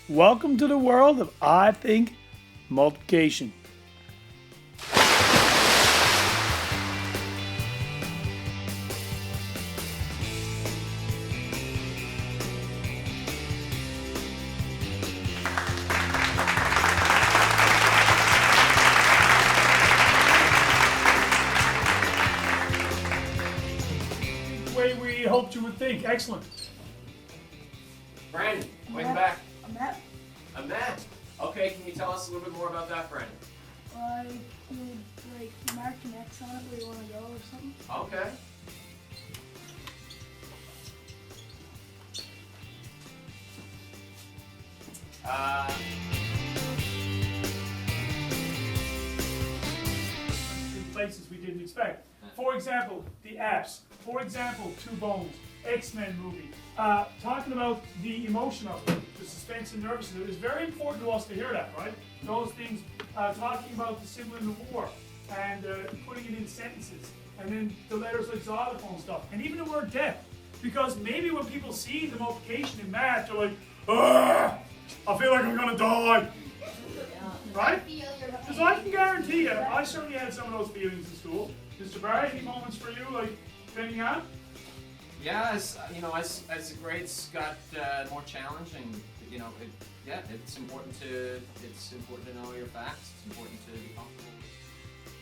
Welcome to the world of iThink multiplication. The way we hoped you would think. Excellent. Brandon, welcome back. A map. A map. Okay, can you tell us a little bit more about that, Brandon? You would mark an X on it where you want to go or something. Okay. In places we didn't expect. For example, the apps. For example, Two Bones, X-Men movie. Talking about the emotion of it, the suspense and nervousness. It was very important to us to hear that, right? Those things, talking about the symbol in the war and putting it in sentences. And then the letters like xylophone stuff. And even the word death. Because maybe when people see the multiplication in math, they're like, "Ugh, I feel like I'm gonna die." Right? Because I can guarantee you, I certainly had some of those feelings in school. Mr. Barry, any moments for you, like, depending on? Yeah, as the grades got more challenging, it's important to know your facts. It's important to be comfortable.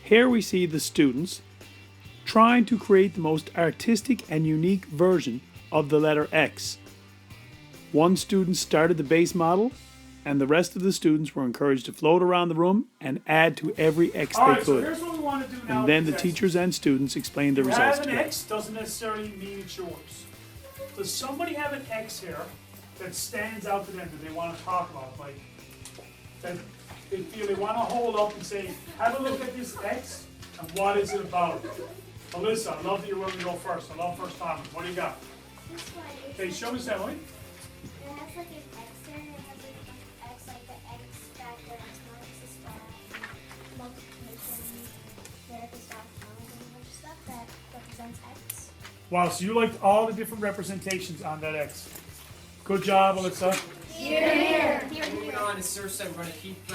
Here we see the students trying to create the most artistic and unique version of the letter X. One student started the base model, and the rest of the students were encouraged to float around the room and add to every X they could. So here's what we want to do now. And then the teachers and students explained the results to Having an us. X doesn't necessarily mean it's yours. Does somebody have an X here that stands out to them that they want to talk about? Like, that they feel they want to hold up and say, have a look at this X and what is it about? Melissa, I love that you're willing to go first. I love first timers. What do you got? This one is Okay, show me Emily. it has like an X there, and it has like an X, like the X factor, X minus the square, multiplication, there is dot and a bunch of stuff that represents X. Wow, so you liked all the different representations on that X. Good job, Alyssa. Moving on, as Sir said, we're going to keep you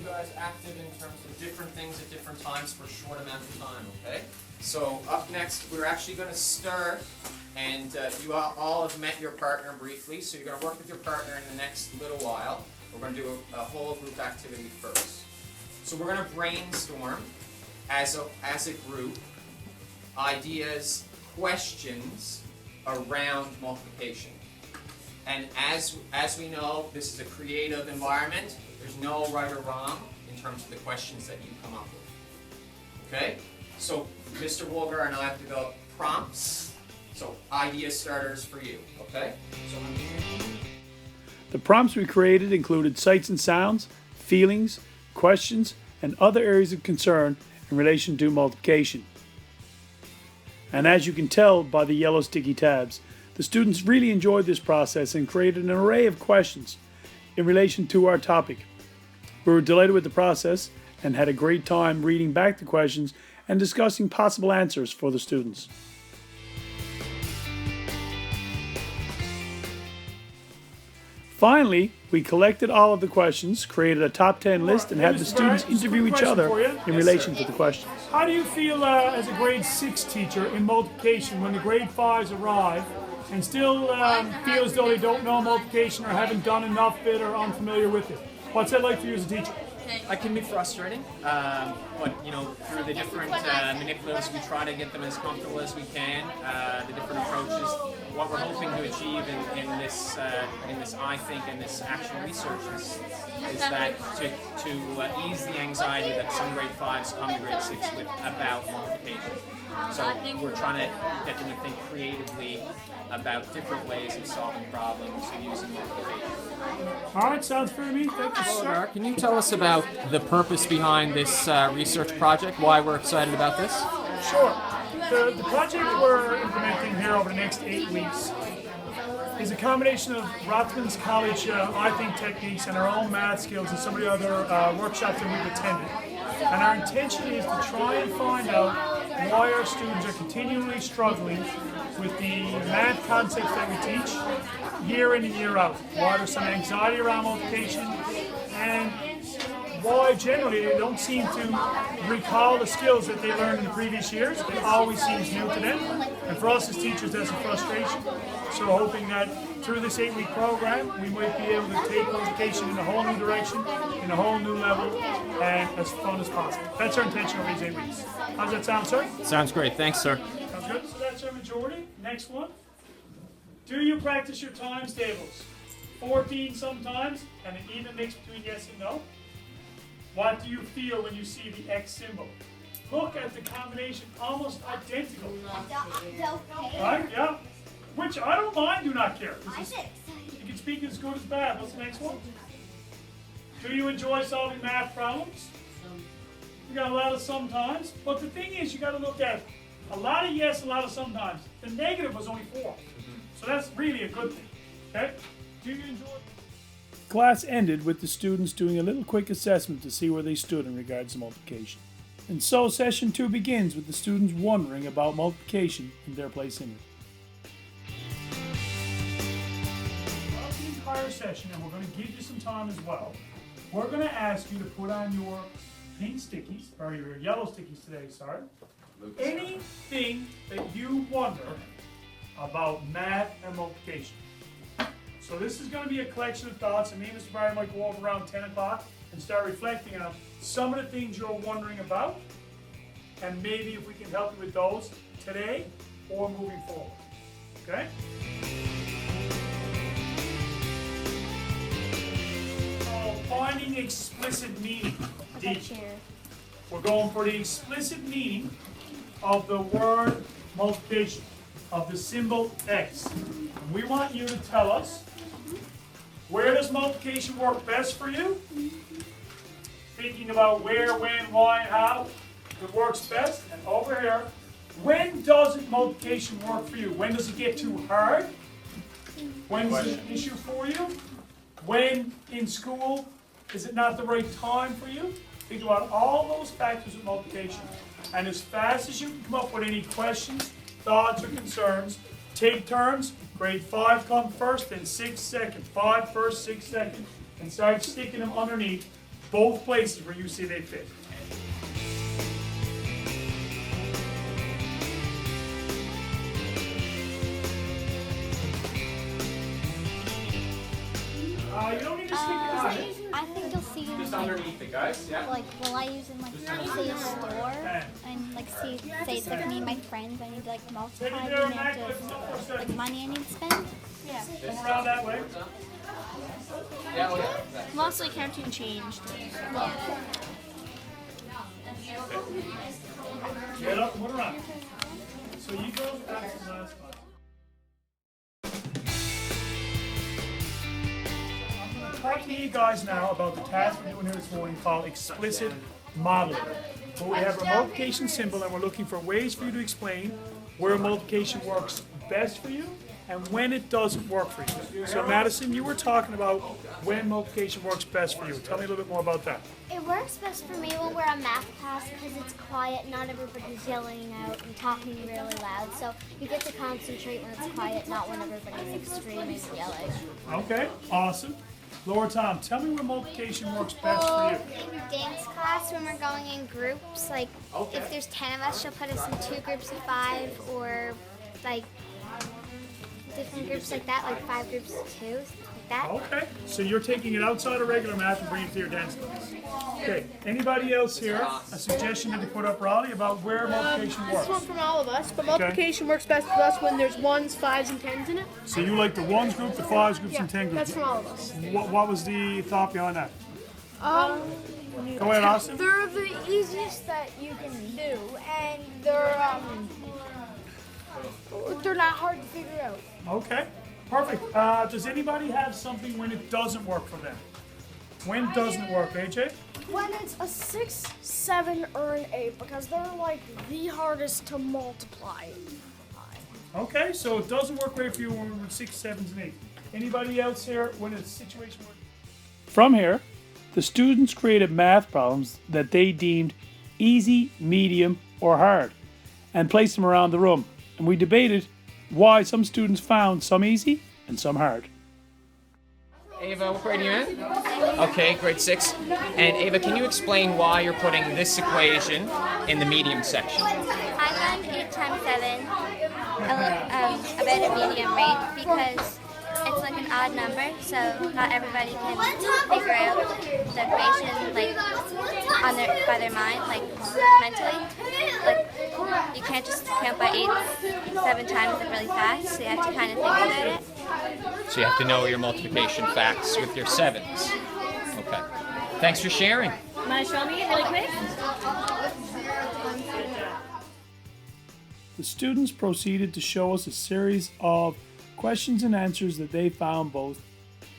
guys active in terms of different things at different times for a short amount of time, okay? So up next, we're actually going to start, and you all have met your partner briefly, so you're going to work with your partner in the next little while. We're going to do a whole group activity first. So we're going to brainstorm as a group ideas, questions around multiplication. And as we know, this is a creative environment. There's no right or wrong in terms of the questions that you come up with. Okay? So Mr. Woolgar and I have developed prompts, so idea starters for you. Okay? So The prompts we created included sights and sounds, feelings, questions, and other areas of concern in relation to multiplication. And as you can tell by the yellow sticky tabs, the students really enjoyed this process and created an array of questions in relation to our topic. We were delighted with the process and had a great time reading back the questions and discussing possible answers for the students. Finally, we collected all of the questions, created a top 10 list, and had the students interview each other in relation to the questions. How do you feel as a grade 6 teacher in multiplication when the grade 5s arrive and still feel as though they don't know multiplication or haven't done enough of it or unfamiliar with it? What's that like for you as a teacher? It can be frustrating, but through the different manipulatives, we try to get them as comfortable as we can. The different approaches. What we're hoping to achieve in this iThink and this actual research is that to ease the anxiety that some grade 5s come to grade 6 with about multiplication. So we're trying to get them to think creatively about different ways of solving problems using multiplication. All right, sounds fair to me. Thank you, sir. Woolgar, can you tell us about the purpose behind this research project, why we're excited about this? Sure. The project we're implementing here over the next 8 weeks is a combination of Rothman's College iThink techniques and our own math skills and some of the other workshops that we've attended. And our intention is to try and find out why our students are continually struggling with the math concepts that we teach year in and year out? Why there's some anxiety around multiplication, and why generally they don't seem to recall the skills that they learned in the previous years. It always seems new to them. And for us as teachers, that's a frustration. So hoping that through this 8-week program, we might be able to take multiplication in a whole new direction, in a whole new level, and as fun as possible. That's our intention over these 8 weeks. How's that sound, sir? Sounds great. Thanks, sir. Sounds good. So that's our majority. Next one. Do you practice your times tables? 14 sometimes, and an even mix between yes and no. What do you feel when you see the X symbol? Look at the combination, almost identical. Right? Yeah. Which I don't mind, do not care. You can speak as good as bad. What's the next one? Do you enjoy solving math problems? You got a lot of sometimes. But the thing is, you got to look at a lot of yes, a lot of sometimes. The negative was only 4. So that's really a good thing. Okay? Do you enjoy? Class ended with the students doing a little quick assessment to see where they stood in regards to multiplication. And so session 2 begins with the students wondering about multiplication and their place in it. Throughout the entire session, and we're going to give you some time as well, we're going to ask you to put on your pink stickies, or your yellow stickies today, sorry. Anything that you wonder about math and multiplication. So this is going to be a collection of thoughts, and me and Mr. Barry might go over around 10 o'clock and start reflecting on some of the things you're wondering about, and maybe if we can help you with those today or moving forward. Okay? So finding explicit meaning. D. We're going for the explicit meaning of the word multiplication, of the symbol X. And we want you to tell us, where does multiplication work best for you? Thinking about where, when, why, and how it works best. And over here, when doesn't multiplication work for you? When does it get too hard? When is it an issue for you? When in school is it not the right time for you? Think about all those factors of multiplication. And as fast as you can come up with any questions, thoughts, or concerns, take turns. Grade 5 come first, then 6 second. 5 first, 6 second. And start sticking them underneath both places where you see they fit. You don't need to stick it on it. I think you'll see Just underneath it, guys. Yeah. like, will I use in like say a store and like say it's like me and my friends, I need to like multiply the amount of like money I need to spend. Yeah. Come around that way. Yeah, well, yeah. Mostly counting changed. Get up and put around. So you go back to the last spot. I'm going to talk to you guys now about the task we're doing here this morning called explicit modeling. Where we have a multiplication symbol and we're looking for ways for you to explain where multiplication works best for you and when it doesn't work for you. So Madison, you were talking about when multiplication works best for you. Tell me a little bit more about that. It works best for me when we're in math class because it's quiet, not everybody's yelling out and talking really loud. So you get to concentrate when it's quiet, not when everybody's extremely yelling. Okay, awesome. Laura Tom, tell me where multiplication works best for you. In dance class, when we're going in groups, like if there's 10 of us, she'll put us in 2 groups of 5 or like different groups like that, like 5 groups of 2, like that. Okay, so you're taking it outside of regular math and bringing it to your dance class. Okay, anybody else here? A suggestion that they put up, Raleigh, about where multiplication This one works? from all of us, but multiplication works best for us when there's 1s, 5s, and 10s in it. So you like the 1s group, the 5s groups, Yeah, and 10 that's groups? from all of us. What was the thought behind that? Go ahead, Austin. They're the easiest that you can do, and they're not hard to figure out. Okay, perfect. Does anybody have something when it doesn't work for them? When doesn't it work, AJ? When it's a 6, 7, or an 8, because they're like the hardest to multiply. Okay, so it doesn't work great for you when we're with 6, 7s, and 8s. Anybody else here when it's a situation where... From here, the students created math problems that they deemed easy, medium, or hard, and placed them around the room. And we debated why some students found some easy and some hard. Ava, what grade are you in? Okay, grade 6. And Ava, can you explain why you're putting this equation in the medium section? I found 8 times 7 a bit of medium, right? Because it's like an odd number, so not everybody can figure out the equation by their mind, like mentally. Like you can't just count by 7 times really fast, so you have to kind of think about it. So you have to know your multiplication facts with your 7s. Okay. Thanks for sharing. Want to show me really quick? The students proceeded to show us a series of questions and answers that they found both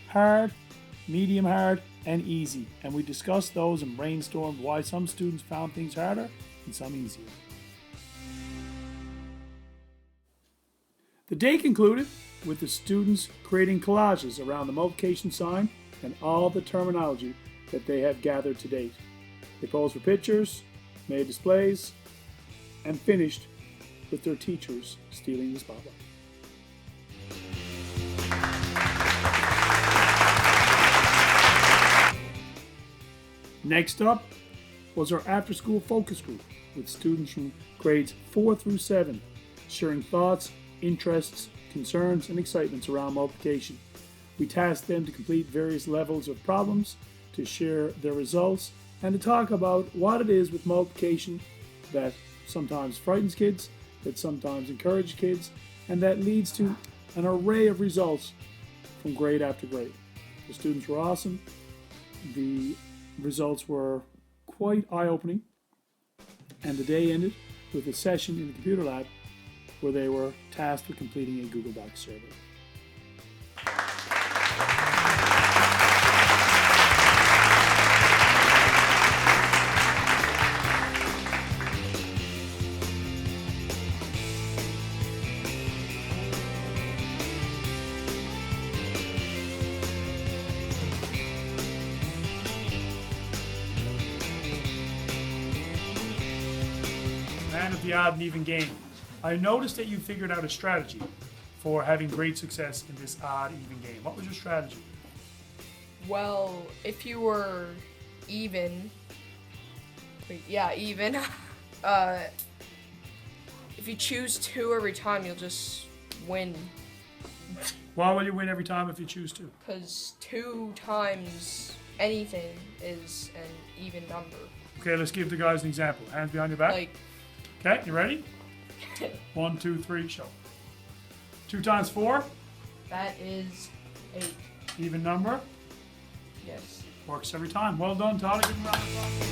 hard, medium hard, and easy. And we discussed those and brainstormed why some students found things harder and some easier. The day concluded with the students creating collages around the multiplication sign and all the terminology that they have gathered to date. They posed for pictures, made displays, and finished with their teachers stealing the spotlight. Next up was our after-school focus group with students from grades 4 through 7 sharing thoughts, interests, concerns, and excitements around multiplication. We tasked them to complete various levels of problems, to share their results, and to talk about what it is with multiplication that sometimes frightens kids, that sometimes encourages kids, and that leads to an array of results from grade after grade. The students were awesome. The results were quite eye-opening, and the day ended with a session in the computer lab where they were tasked with completing a Google Docs survey. Man of the odd and even game. I noticed that you figured out a strategy for having great success in this odd even game. What was your strategy? Well, if you were even, even, if you choose 2 every time, you'll just win. Why will you win every time if you choose to? Because 2 times anything is an even number. Okay, let's give the guys an example. Hands behind your back. Like, Okay, you ready? 1, 2, 3, show. 2 times 4, that is 8. even number. Yes. Works every time. Well done, Todd. Give him a round of applause.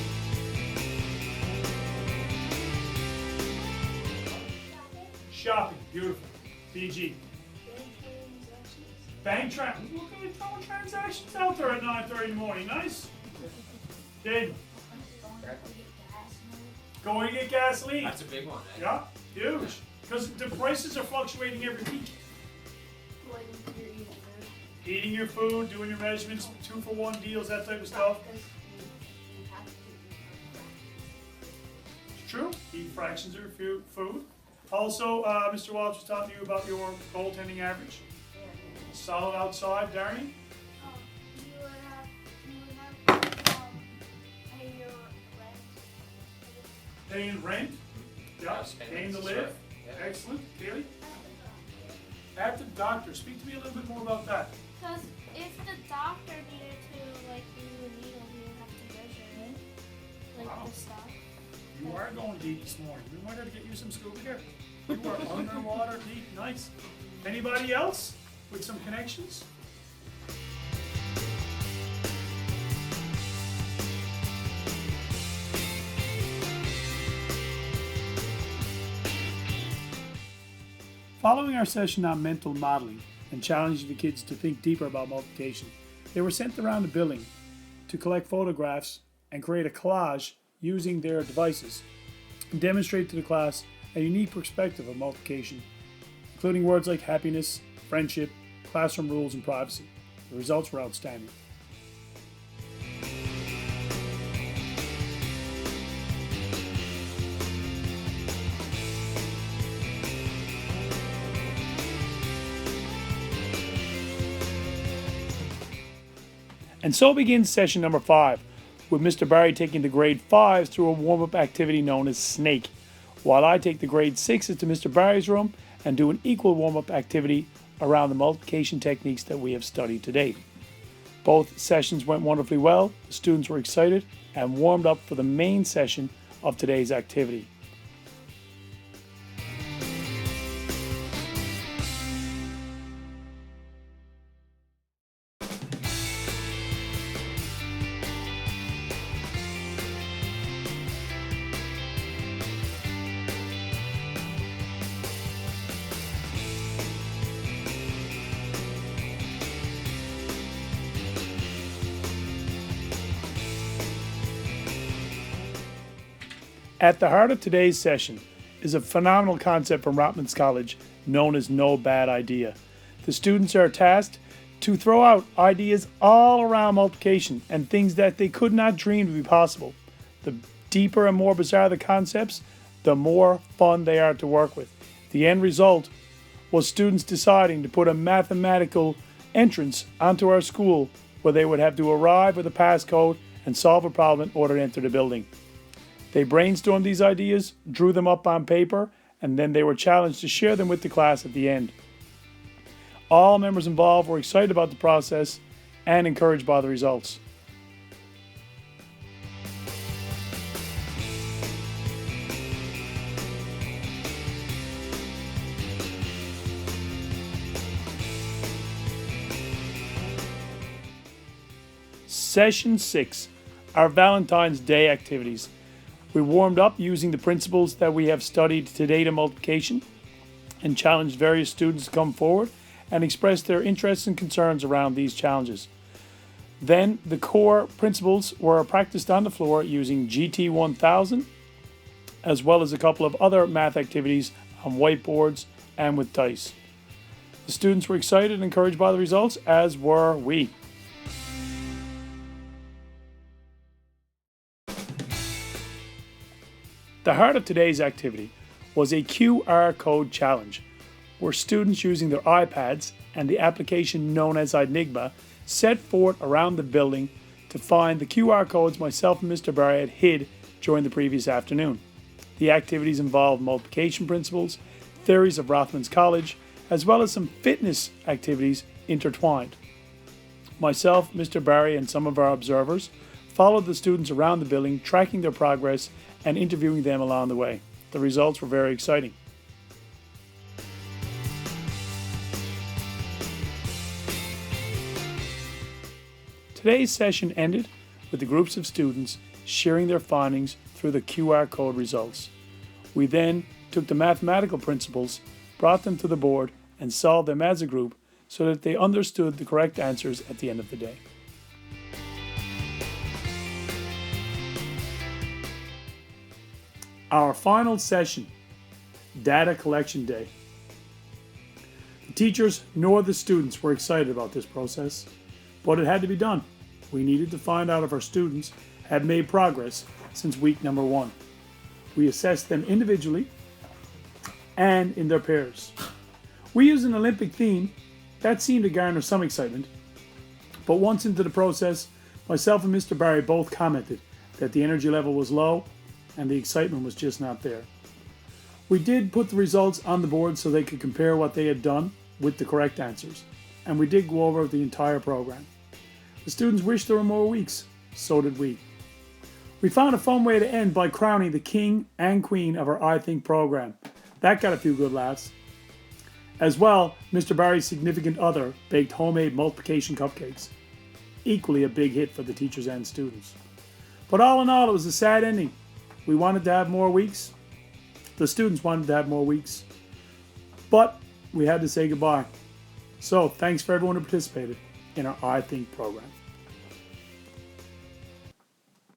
Shopping, beautiful. BG. Bank transactions. Look at the throwing transactions out there at 9:30 in the morning. Nice. Dave. Going to get gasoline. That's a big one, eh? Yeah, huge. Because the prices are fluctuating every week. Eating your food, doing your measurements, 2-for-1 deals, that type of stuff. It's true. Eat fractions of your food. Also, Mr. Walsh was talking to you about your goaltending average. Solid outside, Darren. Paying rent. Yeah, paying the live. Yeah. Excellent. Kaylee? At the doctor, speak to me a little bit more about that. Because if the doctor needed to do a needle, he would have to measure it, Wow. the stuff. You are going deep this morning. We wanted to get you some scuba gear. You are underwater deep. Nice. Anybody else with some connections? Following our session on mental modeling and challenging the kids to think deeper about multiplication, they were sent around the building to collect photographs and create a collage using their devices and demonstrate to the class a unique perspective of multiplication, including words like happiness, friendship, classroom rules, and privacy. The results were outstanding. And so begins session number 5, with Mr. Barry taking the grade 5s through a warm-up activity known as Snake, while I take the grade 6s to Mr. Barry's room and do an equal warm-up activity around the multiplication techniques that we have studied to date. Both sessions went wonderfully well, the students were excited and warmed up for the main session of today's activity. At the heart of today's session is a phenomenal concept from Rotman's College known as no bad idea. The students are tasked to throw out ideas all around multiplication and things that they could not dream to be possible. The deeper and more bizarre the concepts, the more fun they are to work with. The end result was students deciding to put a mathematical entrance onto our school where they would have to arrive with a passcode and solve a problem in order to enter the building. They brainstormed these ideas, drew them up on paper, and then they were challenged to share them with the class at the end. All members involved were excited about the process and encouraged by the results. Session 6, our Valentine's Day activities. We warmed up using the principles that we have studied to date in multiplication and challenged various students to come forward and express their interests and concerns around these challenges. Then the core principles were practiced on the floor using GT 1000 as well as a couple of other math activities on whiteboards and with dice. The students were excited and encouraged by the results, as were we. The heart of today's activity was a QR code challenge, where students using their iPads and the application known as Enigma set forth around the building to find the QR codes myself and Mr. Barry had hid during the previous afternoon. The activities involved multiplication principles, theories of Rothman's College, as well as some fitness activities intertwined. Myself, Mr. Barry, and some of our observers followed the students around the building, tracking their progress and interviewing them along the way. The results were very exciting. Today's session ended with the groups of students sharing their findings through the QR code results. We then took the mathematical principles, brought them to the board, and solved them as a group so that they understood the correct answers at the end of the day. Our final session, Data Collection Day. The teachers nor the students were excited about this process, but it had to be done. We needed to find out if our students had made progress since week number 1. We assessed them individually and in their pairs. We used an Olympic theme that seemed to garner some excitement, but once into the process, myself and Mr. Barry both commented that the energy level was low and the excitement was just not there. We did put the results on the board so they could compare what they had done with the correct answers, and we did go over the entire program. The students wished there were more weeks, so did we. We found a fun way to end by crowning the king and queen of our iThink program. That got a few good laughs. As well, Mr. Barry's significant other baked homemade multiplication cupcakes. Equally a big hit for the teachers and students. But all in all, it was a sad ending. We wanted to have more weeks. The students wanted to have more weeks. But we had to say goodbye. So thanks for everyone who participated in our iThink program.